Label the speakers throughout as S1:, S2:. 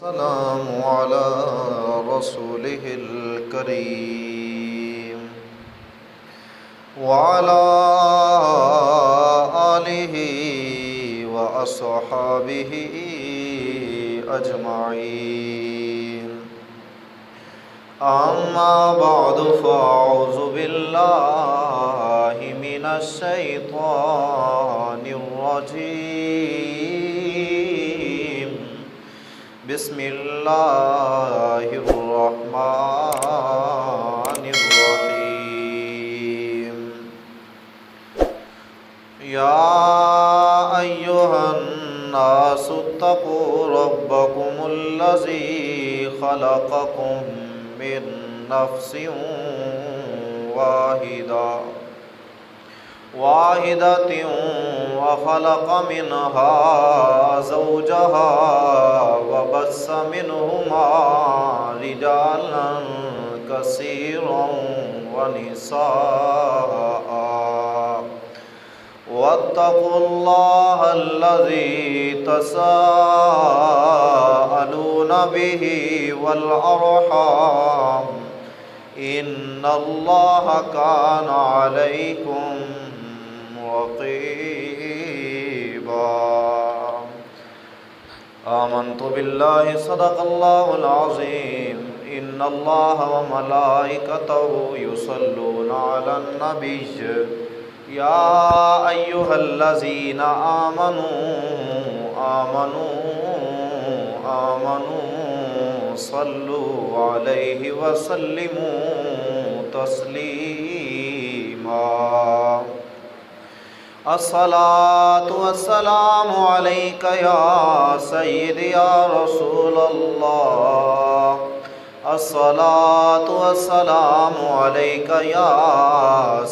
S1: السلام على رسوله الكريم وعلى آله وأصحابه أجمعين. أما بعد فأعوذ بالله من الشيطان الرجيم. بسم الله الرحمن الرحيم. يا أيها الناس اتقوا ربكم الذي خلقكم من نفس واحدة وخلق منها زوجها وبث منهما رجالا كثيرا ونساء. واتقوا الله الذي تساءلون به والأرحام إن الله كان عليكم رقيبا. آمنت بالله صدق الله العظيم. إن الله وملائكته يصلون على النبي يا أيها الذين آمنوا صلوا عليه وسلموا تسليما. الصلاة والسلام عليك يا سيدي يا رسول الله. الصلاة والسلام عليك يا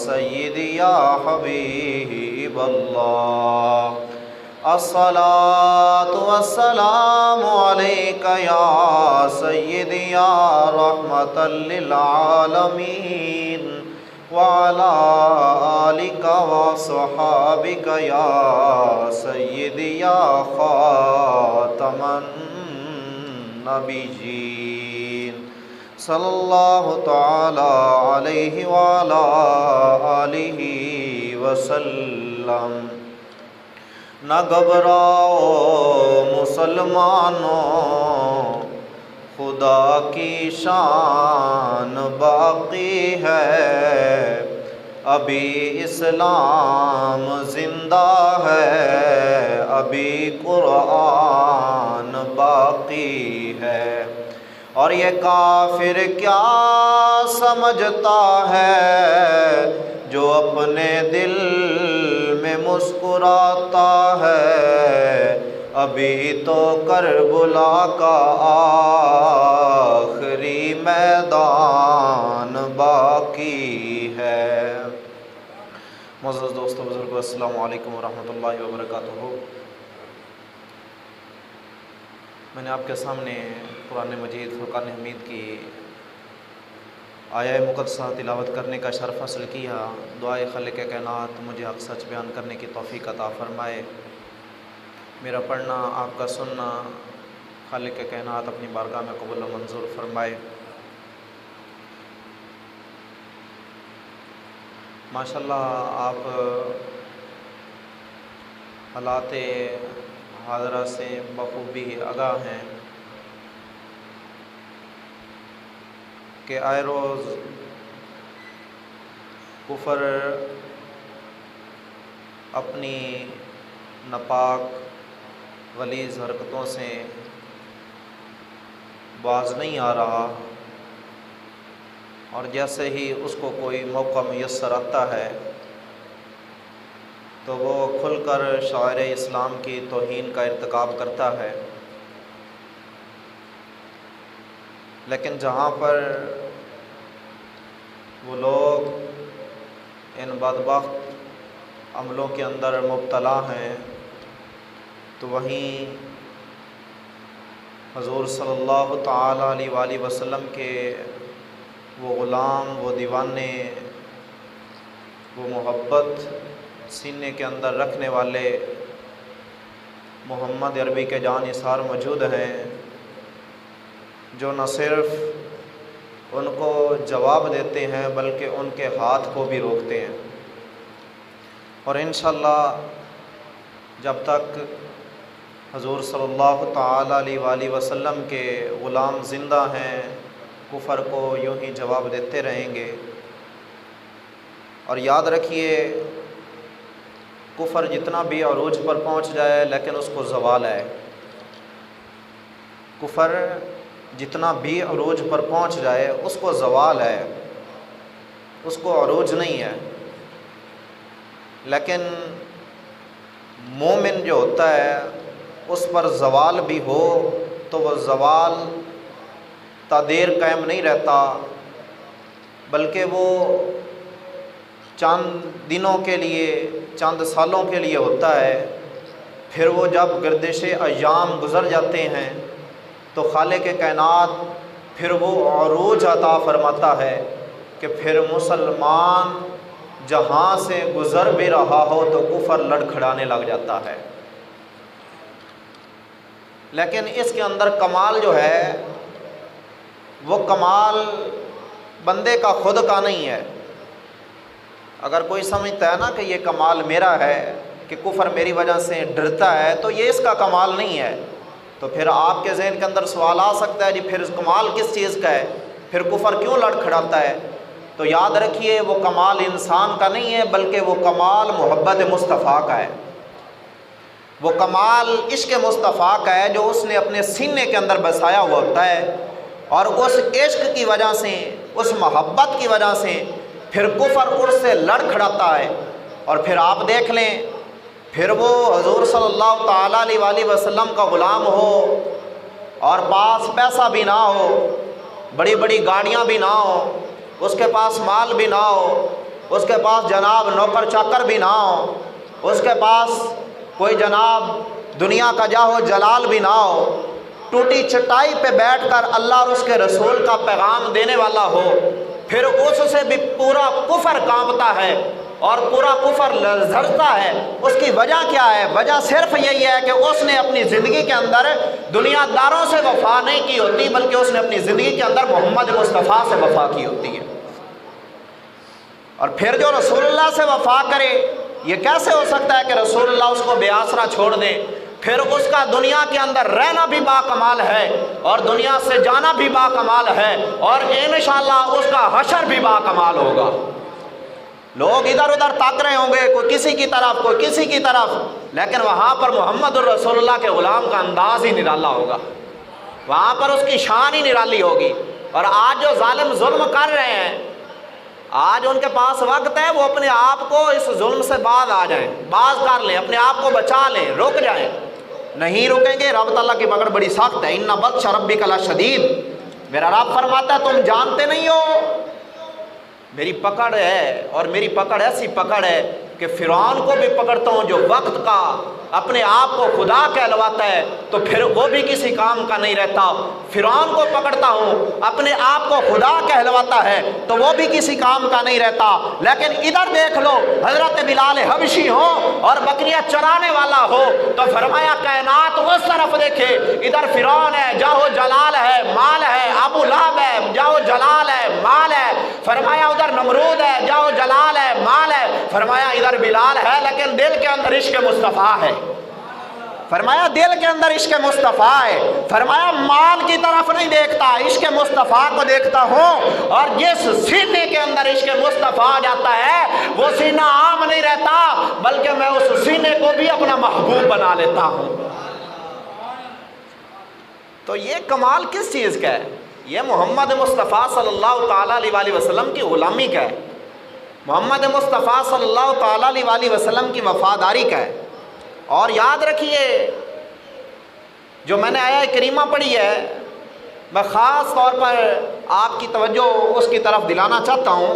S1: سيدي يا حبيب الله. الصلاة والسلام عليك يا سيدي يا رحمة للعالمين وعلى آلك وصحابك يا سيدي يا خاتم النبيين صلى الله تعالى عليه وعلى آله وسلم. نہ گھبراؤ مسلمانوں، خدا کی شان باقی ہے، ابھی اسلام زندہ ہے، ابھی قرآن باقی ہے. اور یہ کافر کیا سمجھتا ہے جو اپنے دل میں مسکراتا ہے، ابھی تو کربلا کا آخری میدان باقی ہے. معزز دوستو بزرگو، السلام علیکم ورحمۃ اللہ وبرکاتہ. میں نے آپ کے سامنے قرآن مجید فرقان حمید کی آیہ مقدسہ تلاوت کرنے کا شرف حاصل کیا. دعائے خالق کائنات مجھے حق سچ بیان کرنے کی توفیق عطا فرمائے. میرا پڑھنا، آپ کا سننا خالق کائنات اپنی بارگاہ میں قبول و منظور فرمائے. ماشاءاللہ آپ حالات حاضرہ سے بخوبی آگاہ ہیں کہ آئے روز کفر اپنی ناپاک غلیظ حرکتوں سے باز نہیں آ رہا، اور جیسے ہی اس کو کوئی موقع میسر آتا ہے تو وہ کھل کر شعائر اسلام کی توہین کا ارتکاب کرتا ہے. لیکن جہاں پر وہ لوگ ان بدبخت عملوں کے اندر مبتلا ہیں تو وہیں حضور صلی اللہ تعالیٰ علیہ وآلہ وسلم کے وہ غلام، وہ دیوانے، وہ محبت سینے کے اندر رکھنے والے محمد عربی کے جان نثار موجود ہیں. جو نہ صرف ان کو جواب دیتے ہیں بلکہ ان کے ہاتھ کو بھی روکتے ہیں۔ اور انشاءاللہ جب تک حضور صلی اللہ تعالیٰ علیہ وآلہ وسلم کے غلام زندہ ہیں کفر کو یوں ہی جواب دیتے رہیں گے۔ اور یاد رکھیے کفر جتنا بھی عروج پر پہنچ جائے لیکن اس کو زوال ہے۔ کفر جتنا بھی عروج پر پہنچ جائے اس کو زوال ہے، اس کو عروج نہیں ہے۔ لیکن مومن جو ہوتا ہے اس پر زوال بھی ہو تو وہ زوال تا دیر قائم نہیں رہتا، بلکہ وہ چند دنوں کے لیے، چند سالوں کے لیے ہوتا ہے۔ پھر وہ جب گردش ایام گزر جاتے ہیں تو خالق کائنات پھر وہ عروج عطا فرماتا ہے کہ پھر مسلمان جہاں سے گزر بھی رہا ہو تو کفر لڑکھڑانے لگ جاتا ہے۔ لیکن اس کے اندر کمال جو ہے وہ کمال بندے کا خود کا نہیں ہے۔ اگر کوئی سمجھتا ہے نا کہ یہ کمال میرا ہے کہ کفر میری وجہ سے ڈرتا ہے تو یہ اس کا کمال نہیں ہے۔ تو پھر آپ کے ذہن کے اندر سوال آ سکتا ہے جی پھر کمال کس چیز کا ہے، پھر کفر کیوں لڑکھڑاتا ہے؟ تو یاد رکھیے وہ کمال انسان کا نہیں ہے بلکہ وہ کمال محبت مصطفیٰ کا ہے، وہ کمال عشق مصطفیٰ کا ہے جو اس نے اپنے سینے کے اندر بسایا ہوا ہوتا ہے۔ اور اس عشق کی وجہ سے، اس محبت کی وجہ سے پھر کفر اس سے لڑکھڑاتا ہے۔ اور پھر آپ دیکھ لیں، پھر وہ حضور صلی اللہ تعالیٰ علیہ وآلہ وسلم کا غلام ہو اور پاس پیسہ بھی نہ ہو، بڑی بڑی گاڑیاں بھی نہ ہو، اس کے پاس مال بھی نہ ہو، اس کے پاس جناب نوکر چاکر بھی نہ ہو، اس کے پاس کوئی جناب دنیا کا جاہ و جلال بھی نہ ہو، ٹوٹی چٹائی پہ بیٹھ کر اللہ اور اس کے رسول کا پیغام دینے والا ہو، پھر اس سے بھی پورا کفر کانپتا ہے اور پورا کفر لرزتا ہے۔ اس کی وجہ کیا ہے؟ وجہ صرف یہی ہے کہ اس نے اپنی زندگی کے اندر دنیا داروں سے وفا نہیں کی ہوتی بلکہ اس نے اپنی زندگی کے اندر محمد مصطفیٰ سے وفا کی ہوتی ہے۔ اور پھر جو رسول اللہ سے وفا کرے، یہ کیسے ہو سکتا ہے کہ رسول اللہ اس کو بے آسرا چھوڑ دیں؟ پھر اس کا دنیا کے اندر رہنا بھی با کمال ہے اور دنیا سے جانا بھی با کمال ہے، اور انشاءاللہ اس کا حشر بھی با کمال ہوگا۔ لوگ ادھر ادھر تاک رہے ہوں گے، کوئی کسی کی طرف کوئی کسی کی طرف، لیکن وہاں پر محمد الرسول اللہ کے غلام کا انداز ہی نرالا ہوگا، وہاں پر اس کی شان ہی نرالی ہوگی۔ اور آج جو ظالم ظلم کر رہے ہیں، آج ان کے پاس وقت ہے وہ اپنے آپ کو اس ظلم سے باز آ جائیں، باز کر لیں، اپنے آپ کو بچا لیں، رک جائیں۔ نہیں رکیں گے، رب تعالیٰ کی پکڑ بڑی سخت ہے۔ ان بطش ربک لشدید، میرا رب فرماتا ہے تم جانتے نہیں ہو، میری پکڑ ہے، اور میری پکڑ ایسی پکڑ ہے کہ فرعون کو بھی پکڑتا ہوں جو وقت کا اپنے آپ کو خدا کہلواتا ہے تو پھر وہ بھی کسی کام کا نہیں رہتا۔ فرعون کو پکڑتا ہوں، اپنے آپ کو خدا کہلواتا ہے تو وہ بھی کسی کام کا نہیں رہتا۔ لیکن ادھر دیکھ لو، حضرت بلال حبشی ہو اور بکریاں چرانے والا ہو تو فرمایا کائنات اس طرف دیکھے، ادھر فرعون ہے، جاہو جلال ہے، مال ہے، ابو لہب ہے، جاہو جلال ہے، مال ہے، فرمایا ادھر نمرود ہے، جاہو جلال ہے، مال ہے، فرمایا ادھر بلال ہے لیکن دل کے اندر عشق مصطفیٰ ہے، فرمایا دل کے اندر عشق مصطفیٰ ہے، فرمایا مال کی طرف نہیں دیکھتا، عشق مصطفیٰ کو دیکھتا ہوں، اور جس سینے کے اندر عشق مصطفیٰ آ جاتا ہے وہ سینہ عام نہیں رہتا بلکہ میں اس سینے کو بھی اپنا محبوب بنا لیتا ہوں۔ تو یہ کمال کس چیز کا ہے؟ یہ محمد مصطفیٰ صلی اللہ تعالیٰ علیہ وآلہ وسلم کی غلامی کا ہے، محمد مصطفیٰ صلی اللہ تعالیٰ علیہ وآلہ وسلم کی وفاداری کا ہے۔ اور یاد رکھیے، جو میں نے آیہ کریمہ پڑھی ہے، میں خاص طور پر آپ کی توجہ اس کی طرف دلانا چاہتا ہوں۔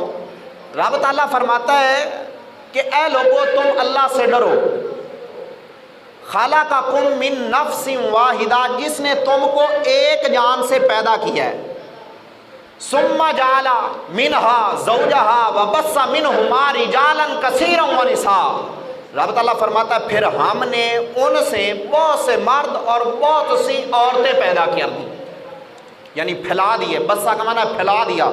S1: رب تعالیٰ فرماتا ہے کہ اے لوگو تم اللہ سے ڈرو، خلقکم من نفس واحدہ، جس نے تم کو ایک جان سے پیدا کیا ہے، ثم جعل منها زوجها وبث منهما رجالا كثيرا ونساء۔ رب تعالیٰ فرماتا ہے پھر ہم نے ان سے بہت سے مرد اور بہت سی عورتیں پیدا کر دی۔
S2: یعنی پھیلا دیے، بسا کا معنی پھیلا دیا۔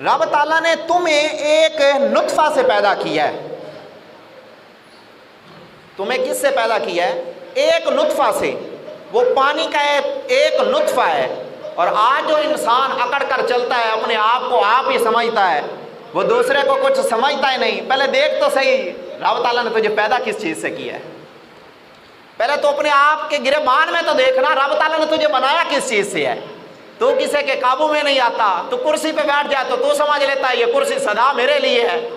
S2: رب تعالیٰ نے تمہیں ایک نطفہ سے پیدا کیا ہے۔ تمہیں کس سے پیدا کیا ہے؟ ایک نطفہ سے، وہ پانی کا ایک نطفہ ہے۔ اور آج جو انسان اکڑ کر چلتا ہے، اپنے آپ کو آپ ہی سمجھتا ہے، وہ دوسرے کو کچھ سمجھتا ہی نہیں۔ پہلے دیکھ تو صحیح رب تعالیٰ نے تجھے پیدا کس چیز سے کیا ہے؟ پہلے تو اپنے آپ کے گریبان میں تو دیکھنا رب تعالیٰ نے تجھے بنایا کس چیز سے ہے۔ تو کسی کے قابو میں نہیں آتا، تو کرسی پہ بیٹھ جائے تو سمجھ لیتا ہے یہ کرسی سدا میرے لیے ہے۔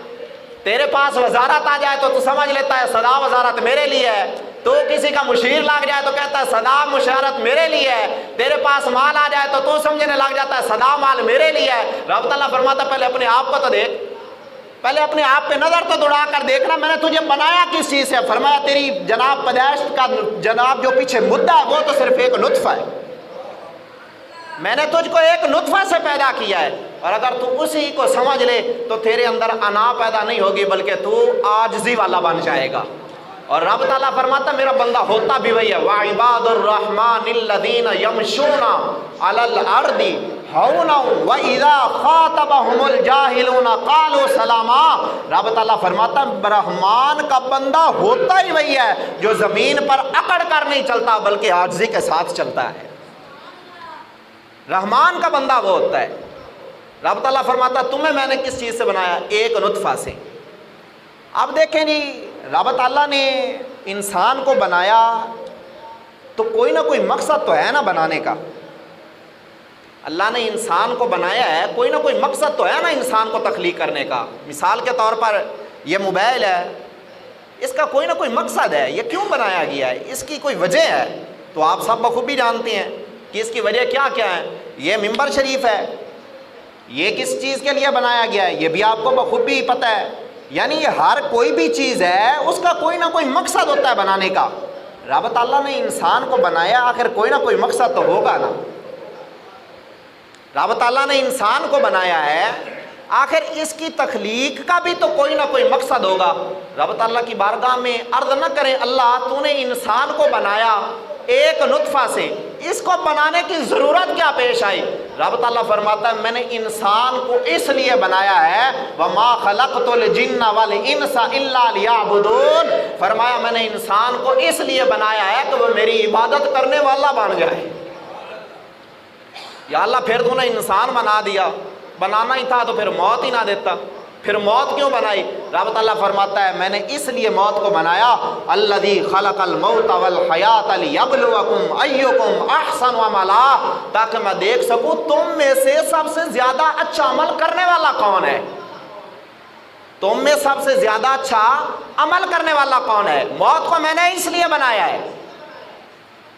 S2: تیرے پاس وزارت آ جائے تو سمجھ لیتا ہے سدا وزارت میرے لیے ہے۔ تو کسی کا مشیر لگ جائے تو کہتا ہے سدا مشارت میرے لیے ہے۔ تیرے پاس مال آ جائے تو سمجھنے لگ جاتا ہے سدا مال میرے لیے ہے۔ رب تعالیٰ فرماتا پہلے اپنے آپ کو تو دیکھ، پہلے اپنے آپ پہ نظر تو دوڑا کر دیکھنا میں نے تجھے بنایا کس چیز سے۔ فرمایا تیری جناب پیدائش کا جناب جو پیچھے مدعا ہے وہ تو صرف ایک نطفہ ہے۔ میں نے تجھ کو ایک نطفہ سے پیدا کیا ہے، اور اگر تو اسی کو سمجھ لے تو تیرے اندر انا پیدا نہیں ہوگی، بلکہ تو عاجزی والا بن جائے گا۔ اور رب تعالیٰ فرماتا میرا بندہ ہوتا بھی وہی ہے، وَعِبَادُ الرَّحْمَنِ الَّذِينَ يَمْشُونَ عَلَى الْأَرْضِ هَوْنًا وَإِذَا خَاطَبَهُمُ الْجَاهِلُونَ قَالُوا سَلَامًا۔ رب تعالیٰ فرماتا رحمان کا بندہ ہوتا ہی وہی ہے جو زمین پر اکڑ کر نہیں چلتا بلکہ عاجزی کے ساتھ چلتا ہے۔ رحمان کا بندہ وہ ہوتا ہے۔ رب تعالیٰ فرماتا تمہیں میں نے کس چیز سے بنایا؟ ایک نطفہ سے۔ اب دیکھیں جی، رب تعالیٰ نے انسان کو بنایا تو کوئی نہ کوئی مقصد تو ہے نا بنانے کا۔ اللہ نے انسان کو بنایا ہے، کوئی نہ کوئی مقصد تو ہے نا انسان کو تخلیق کرنے کا۔ مثال کے طور پر یہ موبائل ہے، اس کا کوئی نہ کوئی مقصد ہے، یہ کیوں بنایا گیا ہے، اس کی کوئی وجہ ہے، تو آپ سب بخوبی جانتے ہیں کہ اس کی وجہ کیا کیا ہے۔ یہ ممبر شریف ہے، یہ کس چیز کے لیے بنایا گیا ہے یہ بھی آپ کو بخوبی پتہ ہے۔ یعنی یہ ہر کوئی بھی چیز ہے اس کا کوئی نہ کوئی مقصد ہوتا ہے بنانے کا۔ رب تعالیٰ نے انسان کو بنایا، آخر کوئی نہ کوئی مقصد تو ہوگا نا۔ رب تعالیٰ نے انسان کو بنایا ہے، آخر اس کی تخلیق کا بھی تو کوئی نہ کوئی مقصد ہوگا۔ رب تعالیٰ کی بارگاہ میں عرض نہ کریں اللہ تو نے انسان کو بنایا ایک نطفہ سے، اس کو بنانے کی ضرورت کیا پیش آئی؟ رب تعالیٰ فرماتا ہے میں نے انسان کو اس لیے بنایا ہے وَمَا خَلَقْتُ الْجِنَّ وَالْإِنسَ إِلَّا لِيَعْبُدُونَ۔ فرمایا میں نے انسان کو اس لیے بنایا ہے کہ وہ میری عبادت کرنے والا بن جائے۔ یا اللہ پھر تو نے انسان بنا دیا، بنانا ہی تھا تو پھر موت ہی نہ دیتا، پھر موت کیوں بنائی؟ رب تعالیٰ فرماتا ہے میں نے اس لیے موت کو بنایا الذی خلق الموت والحیات لیبلوکم ایکم احسن عملا، تاکہ میں دیکھ سکوں تم میں سے سب سے زیادہ اچھا عمل کرنے والا کون ہے، تم میں سب سے زیادہ اچھا عمل کرنے والا کون ہے۔ موت کو میں نے اس لیے بنایا ہے۔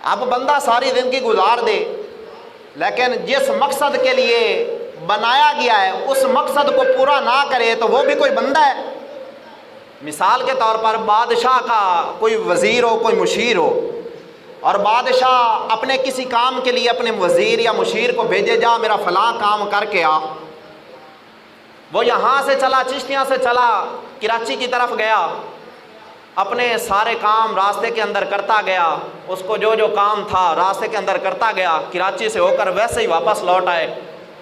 S2: اب بندہ ساری زندگی گزار دے لیکن جس مقصد کے لیے بنایا گیا ہے اس مقصد کو پورا نہ کرے تو وہ بھی کوئی بندہ ہے۔ مثال کے طور پر بادشاہ کا کوئی وزیر ہو، کوئی مشیر ہو، اور بادشاہ اپنے کسی کام کے لیے اپنے وزیر یا مشیر کو بھیجے جا میرا فلاں کام کر کے آ۔ وہ یہاں سے چلا، چشتیاں سے چلا، کراچی کی طرف گیا، اپنے سارے کام راستے کے اندر کرتا گیا، اس کو جو جو کام تھا راستے کے اندر کرتا گیا، کراچی سے ہو کر ویسے ہی واپس لوٹ آئے۔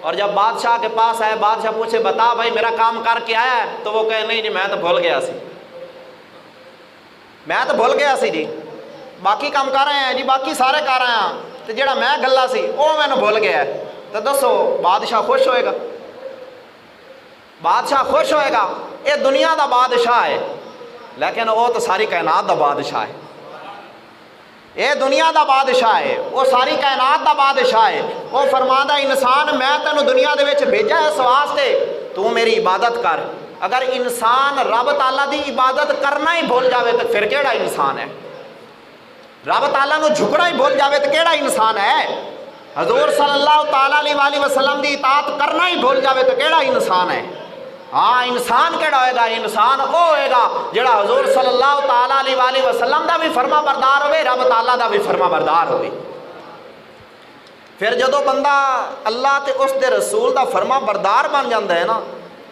S2: اور جب بادشاہ کے پاس آئے، بادشاہ پوچھے بتا بھائی میرا کام کر کے آیا ہے؟ تو وہ کہے نہیں جی میں تو بھول گیا سی، میں تو بھول گیا سی جی، باقی کام کر رہے ہیں جی، باقی سارے کر رہے ہیں، تو جڑا میں گلا سی وہ میں نے بھول گیا ہے۔ تو دسو بادشاہ خوش ہوئے گا؟ بادشاہ خوش ہوئے گا؟ یہ دنیا دا بادشاہ ہے لیکن وہ تو ساری کائنات دا بادشاہ ہے۔ اے دنیا دا بادشاہ ہے، وہ ساری کائنات دا بادشاہ ہے۔ وہ فرماندا انسان میں تینوں دنیا دے وچ بھیجا ہے اس واسطے تو میری عبادت کر۔ اگر انسان رب تعالیٰ دی عبادت کرنا ہی بھول جاوے تو پھر کیڑا انسان ہے؟ رب تعالیٰ نو جھکنا ہی بھول جاوے تو کیڑا انسان ہے؟ حضور صلی اللہ تعالیٰ علیہ وسلم دی اطاعت کرنا ہی بھول جاوے تو کیڑا انسان ہے؟ ہاں انسان کیڑا ہوئے گا؟ انسان وہ ہوئے گا جڑا حضور صلی اللہ تعالیٰ علیہ وسلم دا بھی فرما بردار ہوئے، رب تعالیٰ دا بھی فرما بردار ہوئے۔ پھر جدو بندہ اللہ تے اس دے رسول دا فرما بردار بن جاندہ ہے نا،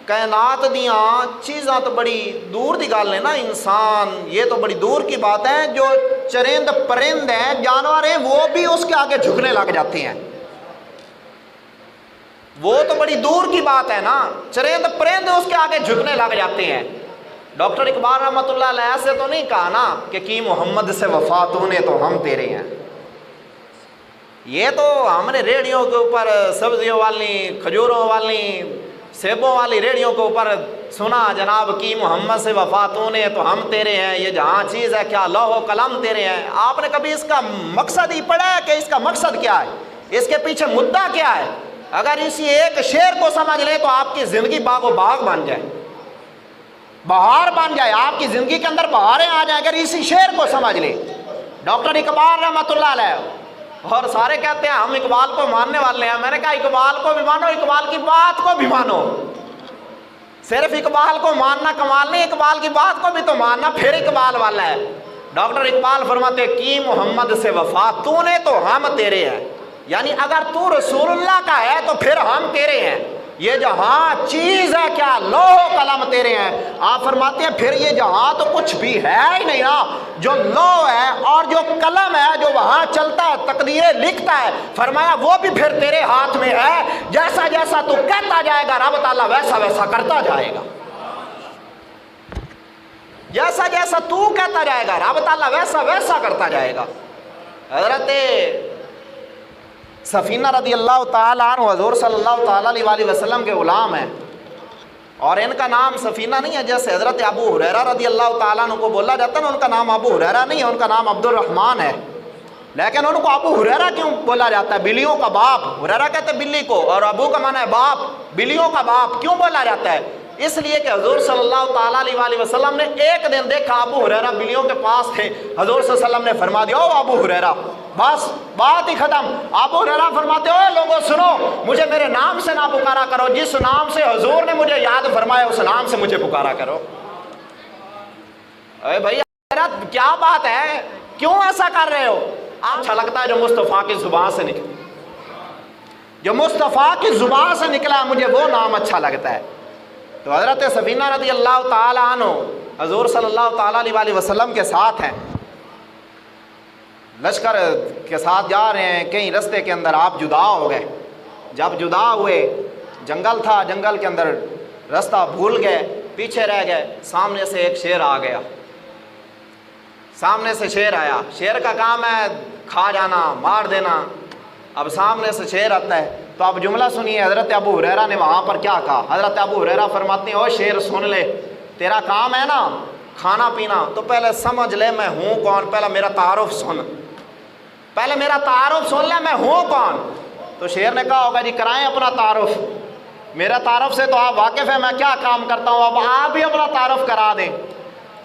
S2: کائنات دیاں چیزاں تو بڑی دور دی گل ہے نا، انسان یہ تو بڑی دور کی بات ہے، جو چرند پرند ہیں، جانور ہیں، وہ بھی اس کے آگے جھکنے لگ جاتے ہیں۔ وہ تو بڑی دور کی بات ہے نا، چرند پرند اس کے آگے جھکنے لگ جاتے ہیں۔ ڈاکٹر اقبال رحمۃ اللہ علیہ سے تو نہیں کہا نا کہ کی محمد سے وفا تو نے تو ہم تیرے ہیں، یہ تو ہم نے ریڑھیوں کے اوپر سبزیوں والی، کھجوروں والی، سیبوں والی ریڑھیوں کے اوپر سنا جناب کی محمد سے وفا تو نے تو ہم تیرے ہیں، یہ جہاں چیز ہے کیا لوح و قلم تیرے ہیں۔ آپ نے کبھی اس کا مقصد ہی پڑھا ہے کہ اس کا مقصد کیا ہے، اس کے پیچھے مدعا کیا ہے؟ اگر اسی ایک شعر کو سمجھ لیں تو آپ کی زندگی باغ و باغ بن جائے، بہار بن جائے، آپ کی زندگی کے اندر بہاریں آ جائیں اگر اسی شعر کو سمجھ لیں۔ ڈاکٹر اقبال رحمۃ اللہ علیہ، اور سارے کہتے ہیں ہم اقبال کو ماننے والے ہیں، میں نے کہا اقبال کو بھی مانو، اقبال کی بات کو بھی مانو، صرف اقبال کو ماننا کمال نہیں، اقبال کی بات کو بھی تو ماننا، پھر اقبال والا ہے۔ ڈاکٹر اقبال فرماتے کی محمد سے وفا تو نے تو ہم تیرے ہیں، یعنی اگر تو رسول اللہ کا ہے تو پھر ہم تیرے ہیں، یہ جہاں چیز ہے کیا لوح و قلم تیرے ہیں۔ آپ فرماتے ہیں پھر یہ جہاں تو کچھ بھی ہے ہی نہیں نا، جو لوح ہے اور جو قلم ہے جو وہاں چلتا ہے تقدیریں لکھتا ہے، فرمایا وہ بھی پھر تیرے ہاتھ میں ہے، جیسا جیسا تو کہتا جائے گا رب تعالیٰ ویسا ویسا کرتا جائے گا، جیسا جیسا تو کہتا جائے گا رب تعالیٰ ویسا ویسا کرتا جائے گا۔ حضرت سفینہ رضی اللہ تعالیٰ عنہ حضور صلی اللہ تعالیٰ علیہ وسلم کے غلام ہیں، اور ان کا نام سفینہ نہیں ہے جیسے حضرت ابو ہریرہ رضی اللہ تعالیٰ عنہ کو بولا جاتا ہے، ان کا نام ابو ہریرہ نہیں ہے، ان کا نام عبد الرحمن ہے، لیکن ان کو ابو ہریرہ کیوں بولا جاتا ہے؟ بلیوں کا باپ، ہریرہ کہتے ہیں بلی کو، اور ابو کا معنی ہے باپ، بلیوں کا باپ کیوں بولا جاتا ہے؟ اس لیے کہ حضور صلی اللہ تعالیٰ علیہ وسلم نے ایک دن دیکھا ابو ہریرہ بلیوں کے پاس تھے، حضور صلی اللہ علیہ وسلم نے فرما دیا او ابو ہریرہ، بس بات ہی ختم۔ ابو ہریرہ فرماتے ہو لوگوں سنو، مجھے میرے نام سے نہ پکارا کرو، جس نام سے حضور نے مجھے یاد فرمایا اس نام سے مجھے پکارا کرو۔ اے بھائی کیا بات ہے، کیوں ایسا کر رہے ہو؟ اچھا لگتا ہے جو مصطفیٰ کی زبان سے نکلا، جو مصطفیٰ کی زبان سے نکلا مجھے وہ نام اچھا لگتا ہے۔ تو حضرت سفینہ رضی اللہ تعالیٰ عنہ حضور صلی اللہ تعالیٰ علیہ وسلم کے ساتھ ہیں، لشکر کے ساتھ جا رہے ہیں، کہیں رستے کے اندر آپ جدا ہو گئے، جب جدا ہوئے جنگل تھا، جنگل کے اندر رستہ بھول گئے، پیچھے رہ گئے، سامنے سے ایک شیر آ گیا، سامنے سے شیر آیا، شیر کا کام ہے کھا جانا مار دینا، اب سامنے سے شیر آتا ہے تو اب جملہ سنیے حضرت ابو ہریرہ نے وہاں پر کیا کہا۔ حضرت ابو ہریرہ فرماتے ہیں او شیر سن لے، تیرا کام ہے نا کھانا پینا، تو پہلے سمجھ لے میں ہوں کون، پہلے میرا تعارف سن، پہلے میرا تعارف سن لے میں ہوں کون۔ تو شیر نے کہا ہوگا جی کرائیں اپنا تعارف، میرا تعارف سے تو آپ واقف ہیں میں کیا کام کرتا ہوں، اب آپ بھی اپنا تعارف کرا دیں۔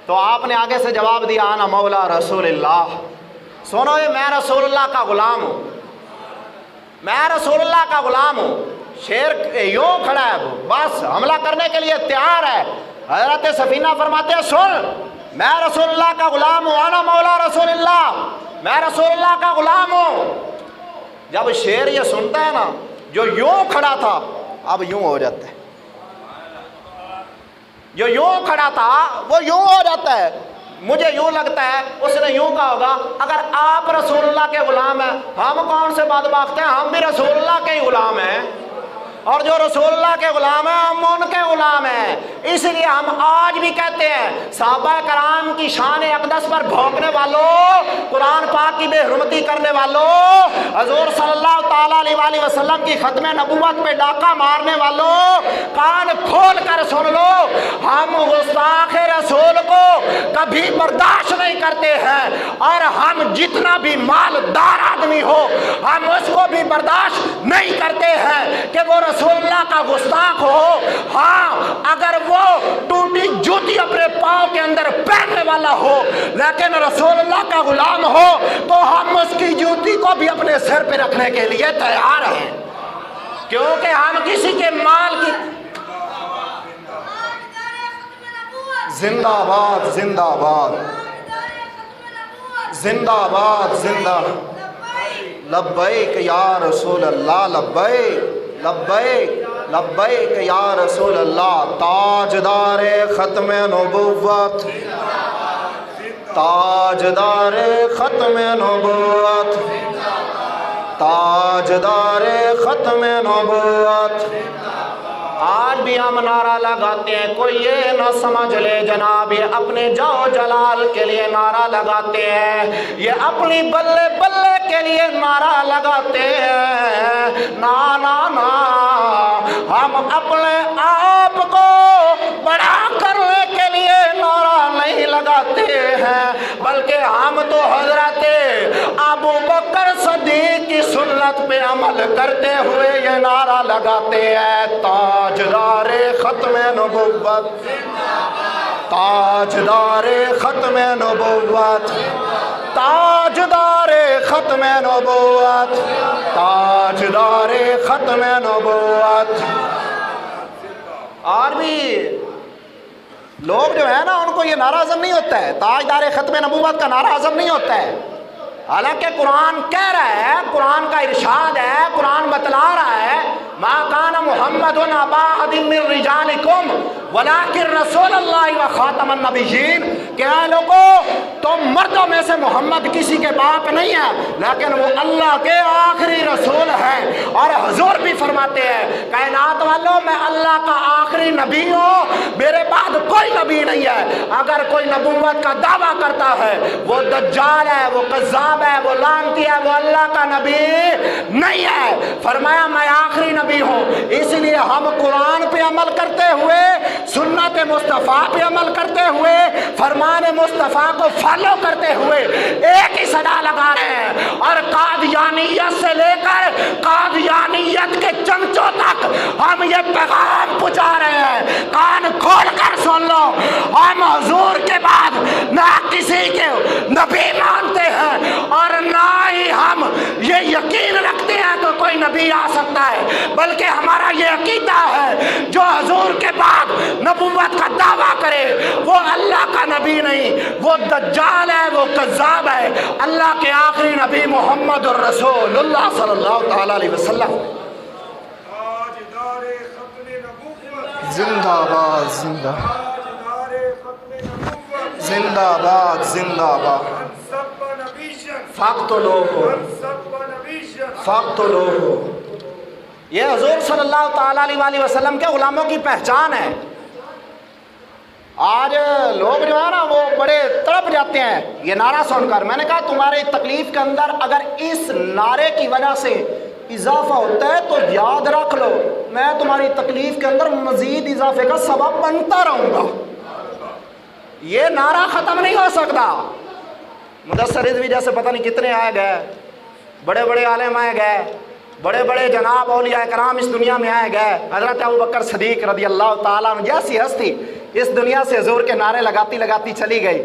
S2: تو آپ نے آگے سے جواب دیا انا مولا رسول اللہ، سنو یہ میں رسول اللہ کا غلام ہوں، میں رسول اللہ کا غلام ہوں۔ شیر یوں کھڑا ہے بس حملہ کرنے کے لیے تیار ہے۔ حضرت سفینہ فرماتے ہیں سن میں رسول اللہ کا غلام ہوں، انا مولا رسول اللہ، میں رسول اللہ کا غلام ہوں۔ جب شیر یہ سنتا ہے نا جو یوں کھڑا تھا اب یوں ہو جاتا ہے، جو یوں کھڑا تھا وہ یوں ہو جاتا ہے۔ مجھے یوں لگتا ہے اس نے یوں کہا ہوگا اگر آپ رسول اللہ کے غلام ہیں ہم کون سے بدبخت ہیں، ہم بھی رسول اللہ کے ہی غلام ہیں، اور جو رسول اللہ کے غلام ہیں ہم ان کے غلام ہیں۔ اس لیے ہم آج بھی کہتے ہیں صحابہ کرام کی شان اقدس پر بھونکنے والوں، قرآن پاک کی بے حرمتی کرنے والوں، حضور صلی اللہ تعالیٰ علیہ وسلم کی ختم نبوت پہ ڈاکہ مارنے والوں، کان کھول کر سن لو، ہم گستاخ رسول کو کبھی برداشت نہیں کرتے ہیں، اور ہم جتنا بھی مالدار آدمی ہو ہم اس کو بھی برداشت نہیں کرتے ہیں کہ وہ رسول اللہ کا گستاخ ہو۔ ہاں اگر وہ ٹوٹی جوتی اپنے پاؤں کے اندر پہننے والا ہو لیکن رسول اللہ کا غلام ہو تو ہم اس کی جوتی کو بھی اپنے سر پہ رکھنے کے لیے تیار ہیں، کیونکہ ہم کسی کے مال کی زندہ باد زندہ باد زندہ باد زندہ لبیک یا رسول اللہ لبیک لبیک لبیک یا رسول اللہ، تاجدار ختم نبوت تاجدار ختم نبوت تاجدار ختم نبوت. آج بھی ہم نعرہ لگاتے ہیں, کوئی یہ نہ سمجھ لے جناب یہ اپنے جاؤ جلال کے لیے نعرہ لگاتے ہیں, یہ اپنی بلے بلے کے لیے نعرہ لگاتے ہیں. نا نا نا, ہم اپنے آپ کو بڑا کرنے کے لیے نعرہ نہیں لگاتے ہیں, بلکہ ہم تو حضرت ابو بکر صدیق کی سنت پہ عمل کرتے ہوئے یہ نعرہ لگاتے ہیں, تاجدار ختم نبوت, تاجدار ختم نبوت, تاجدار ختم نبوت, تاجدار ختم نبوت. اور بھی لوگ جو ہے نا ان کو یہ نعرہ ہضم نہیں ہوتا ہے, تاجدار ختم نبوت کا نعرہ ہضم نہیں ہوتا ہے. حالانکہ قرآن کہہ رہا ہے, قرآن کا ارشاد ہے, قرآن بتلا رہا ہے, ما کان محمد ابا احد من رجالکم ولکن رسول اللہ و خاتم النبیین, کہ اے لوگو تم مردوں میں سے محمد کسی کے باپ نہیں ہے لیکن وہ اللہ کے آخری رسول ہیں. اور حضور بھی فرماتے ہیں کائنات والوں میں اللہ کا آخری نبی ہوں, میرے بعد کوئی نبی نہیں ہے. اگر کوئی نبوت کا دعویٰ کرتا ہے وہ دجال ہے, وہ کذاب ہے, وہ لعنتی ہے, وہ اللہ کا نبی نہیں ہے. فرمایا میں آخری نبی ہوں, اس لیے ہم قرآن پہ عمل کرتے ہوئے, سنت مصطفیٰ پہ عمل کرتے ہوئے, فرمان مصطفیٰ کو فالو کرتے ہوئے ایک ہی صدا لگا رہے ہیں. اور قادیانیت سے لے کر قادیانیت کے چمچوں تک ہم یہ پیغام پہنچا رہے ہیں, کان کھول کر سن لو, ہم حضور کے بعد نہ کسی کے نبی مانتے ہیں اور نہ ہی ہم یہ یقین رکھتے ہیں کہ کوئی نبی آ سکتا ہے, بلکہ ہمارا یہ عقیدہ ہے جو حضور کے بعد نبوت کا دعویٰ کرے وہ اللہ کا نبی نہیں, وہ دجال ہے, وہ کذاب ہے. اللہ کے آخری نبی محمد الرسول اللہ صلی اللہ تعالی علیہ وسلم. زندہ باد زندہ زندہ باد زندہ باد. فاقتلوہ فاقتلوہ. یہ حضور صلی اللہ تعالیٰ علیہ وسلم کے غلاموں کی پہچان ہے. آج لوگ جو ہے نا وہ بڑے تڑپ جاتے ہیں یہ نعرہ سن کر. میں نے کہا تمہاری تکلیف کے اندر اگر اس نعرے کی وجہ سے اضافہ ہوتا ہے تو یاد رکھ لو میں تمہاری تکلیف کے اندر مزید اضافے کا سبب بنتا رہوں گا. یہ نعرہ ختم نہیں ہو سکتا. مدثر رضوی جیسے پتہ نہیں کتنے آئے گئے, بڑے بڑے عالم آئے گئے, بڑے بڑے جناب اولیاء کرام اس دنیا میں آئے گئے. حضرت ابو بکر صدیق رضی اللہ تعالیٰ عنہ جیسی ہستی اس دنیا سے حضور کے نعرے لگاتی لگاتی چلی گئی.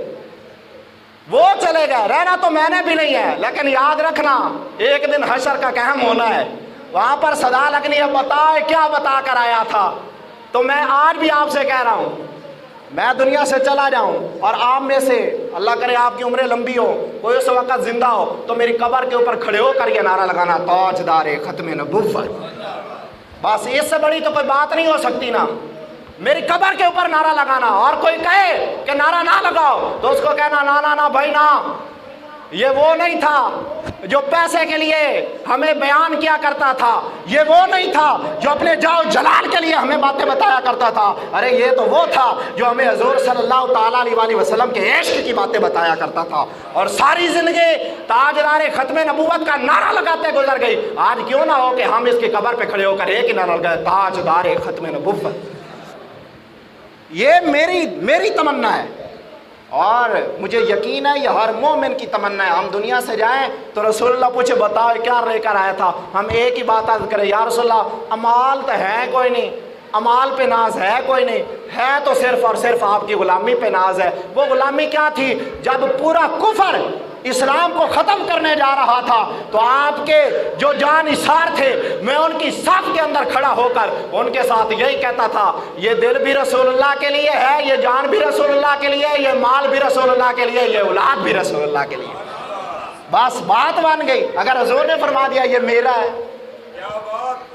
S2: وہ چلے گئے, رہنا تو میں نے بھی نہیں ہے, لیکن یاد رکھنا ایک دن حشر کا قہم ہونا ہے, وہاں پر صدا لگنی ہے بتائے کیا بتا کر آیا تھا. تو میں آج بھی آپ سے کہہ رہا ہوں میں دنیا سے چلا جاؤں اور آپ میں سے اللہ کرے آپ کی عمریں لمبی ہو, کوئی اس وقت زندہ ہو تو میری قبر کے اوپر کھڑے ہو کر یہ نعرہ لگانا تاجدار ختم نبوت. بس اس سے بڑی تو کوئی بات نہیں ہو سکتی نا, میری قبر کے اوپر نعرہ لگانا. اور کوئی کہے کہ نعرہ نہ لگاؤ تو اس کو کہنا نا نا نا بھائی نا, یہ وہ نہیں تھا جو پیسے کے لیے ہمیں بیان کیا کرتا تھا, یہ وہ نہیں تھا جو اپنے جاؤ جلال کے لیے ہمیں باتیں بتایا کرتا تھا, ارے یہ تو وہ تھا جو ہمیں حضور صلی اللہ تعالیٰ علیہ وسلم کے عشق کی باتیں بتایا کرتا تھا. اور ساری زندگی تاجدار ختم نبوت کا نعرہ لگاتے گزر گئی. آج کیوں نہ ہو کہ ہم اس کی قبر پہ کھڑے ہو کر ایک ہی نعرہ لگائے تاجدار ختم نبوت. یہ میری تمنا ہے اور مجھے یقین ہے یہ ہر مومن کی تمنا ہے. ہم دنیا سے جائیں تو رسول اللہ پوچھے بتاؤ کیا لے کر آیا تھا, ہم ایک ہی بات عرض کریں یا رسول اللہ امال تو ہے کوئی نہیں, امال پہ ناز ہے کوئی نہیں, ہے تو صرف اور صرف آپ کی غلامی پہ ناز ہے. وہ غلامی کیا تھی؟ جب پورا کفر اسلام کو ختم کرنے جا رہا تھا تو آپ کے جو جان نثار تھے میں ان کی صف کے اندر کھڑا ہو کر ان کے ساتھ یہی کہتا تھا یہ دل بھی رسول اللہ کے لیے ہے, یہ جان بھی رسول اللہ کے لیے, یہ مال بھی رسول اللہ کے لیے, یہ اولاد بھی رسول اللہ کے لیے. بس بات بن گئی. اگر حضور نے فرما دیا یہ میرا ہے,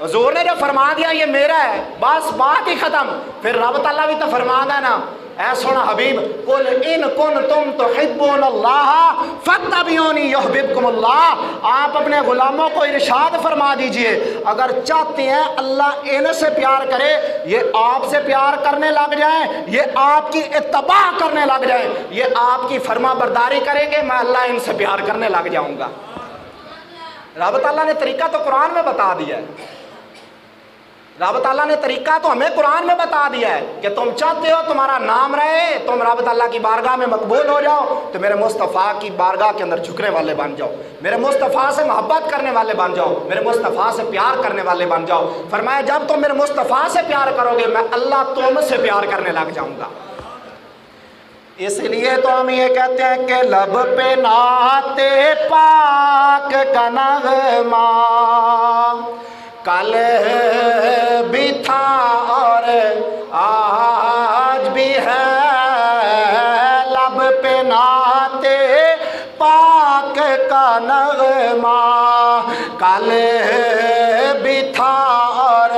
S2: حضور نے جو فرما دیا یہ میرا ہے, بس بات ہی ختم. پھر رب تعالیٰ بھی تو فرما ہے نا اے سونا حبیب قل ان کنتم تحبون اللہ فاتبعونی یحببکم اللہ، آپ اپنے غلاموں کو ارشاد فرما دیجئے اگر چاہتے ہیں اللہ ان سے پیار کرے، یہ آپ سے پیار کرنے لگ جائیں، یہ آپ کی اتباع کرنے لگ جائیں، یہ آپ کی فرما برداری کریں گے، میں اللہ ان سے پیار کرنے لگ جاؤں گا۔ رب تعالیٰ نے طریقہ تو قرآن میں بتا دیا ہے، رب تعالیٰ نے طریقہ تو ہمیں قرآن میں بتا دیا ہے کہ تم چاہتے ہو تمہارا نام رہے، تم رب تعالیٰ کی بارگاہ میں مقبول ہو جاؤ، تو میرے مصطفیٰ کی بارگاہ کے اندر جھکنے والے بن جاؤ، میرے مصطفیٰ سے محبت کرنے والے بن جاؤ، میرے مصطفیٰ سے پیار کرنے والے بن جاؤ۔ فرمایا جب تم میرے مصطفیٰ سے پیار کرو گے میں اللہ تم سے پیار کرنے لگ جاؤں گا۔ اس لیے تو ہم یہ کہتے ہیں کہ لب پہ نعت پاک کا نغمہ کل بھی تھا اور آج بھی ہے، لب پہ نعت پاک کا نغمہ کل بھی تھا اور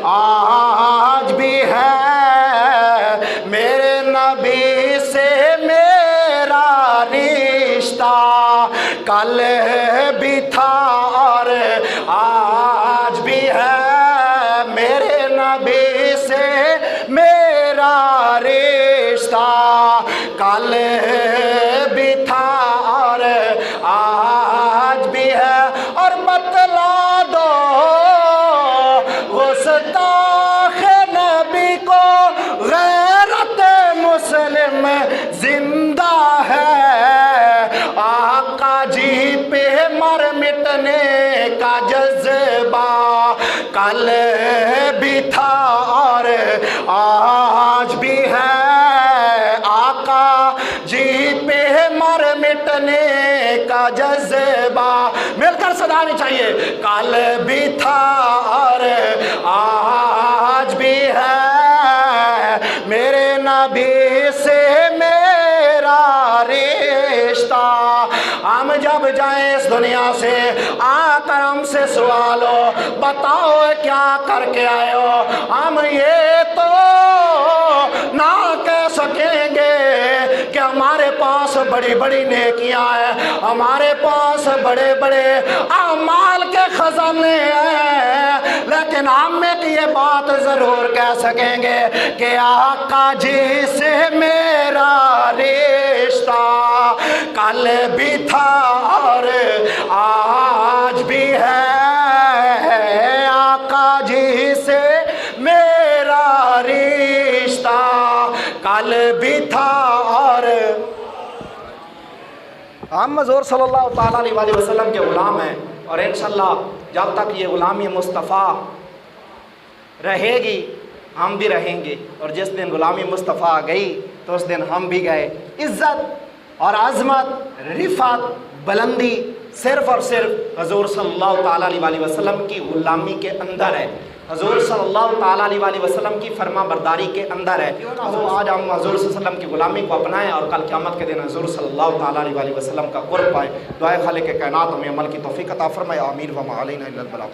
S2: آج بھی ہے، میرے نبی سے میرا رشتہ کل بھی تھا اور آج بھی ہے، میرے نبی سے میرا رشتہ کل بھی تھا اور آج بھی ہے، اور بتلا دو گستاخ نبی کو غیرت مسلم زندہ ہے، آقا جی پہ مر مٹنے کا جذبہ کل بھی تھا اور آج بھی ہے، آقا جی پہ مر مٹنے کا جذبہ، مل کر صدانی چاہیے، کل بھی تھا اور آج بھی ہے، میرے نبی سے میرا رشتہ۔ ہم جب جائیں اس دنیا سے آ کر ہم سے سوال ہو بتاؤ کیا کر کے آئے ہو، ہم یہ تو نہ کہہ سکیں گے کہ ہمارے پاس بڑی بڑی نیکیاں ہیں، ہمارے پاس بڑے بڑے اعمال کے خزانے ہیں، لیکن ہم ایک یہ بات ضرور کہہ سکیں گے کہ آقا جی سے میرا رشتہ کل بھی تھا اور آج بھی ہے، آقا جی سے میرا رشتہ کل بھی تھا اور ہم حضور صلی اللہ تعالیٰ علیہ وسلم کے غلام ہیں، اور انشاءاللہ جب تک یہ غلامی مصطفیٰ رہے گی ہم بھی رہیں گے، اور جس دن غلامی مصطفیٰ گئی تو اس دن ہم بھی گئے۔ عزت اور عظمت، رفعت، بلندی صرف اور صرف حضور صلی اللہ تعالیٰ علیہ وسلم کی غلامی کے اندر ہے، حضور صلی اللہ تعالیٰ علیہ وسلم کی فرما برداری کے اندر ہے۔ آج ہم حضور صلی اللہ علیہ وسلم کی غلامی کو اپنائیں اور کل قیامت کے دن حضور صلی اللہ تعالیٰ علیہ وسلم کا قرب پائیں۔ دعائے خالق کائنات ہمیں عمل کی توفیق عطا فرمائے، آمین۔ وما علینا الا البلاغ۔